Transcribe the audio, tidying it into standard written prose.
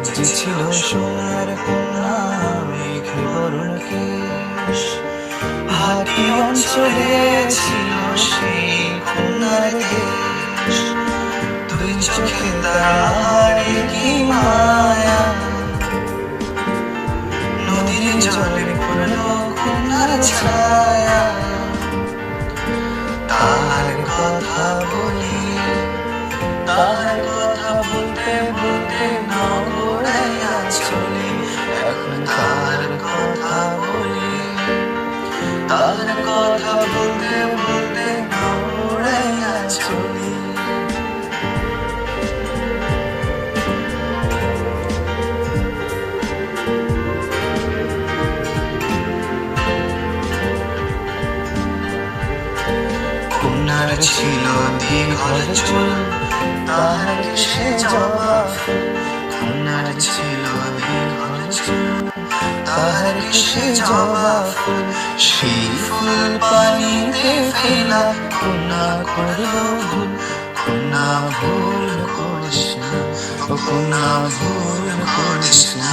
যে ছিল সোনার কন্যা মেঘে বরণ কেশ, ভাটি অঞ্চলে ছিল সেই কন্যার দেশ। দুই চোখে তাহারে কি মায়া, নদীর জলে পড়ল কন্যার ছায়া। তার কথা বলি, তার কথা বলতে বলতে নগরাইয়া চলি। এখন তার কথা বলি, তার কথা বলতে বলতে নগরাইয়া চলি। কন্যার ছিল দীঘল চুল, তাহার সে জবা ফুল। কন্যার ছিল দীঘল চুল, তাহার সে জবা ফুল। সেই ফুল পানিতে ফেলা কন্যা করল ভুল। কন্যা ভুল করিস না, ও কন্যা ভুল করিস না।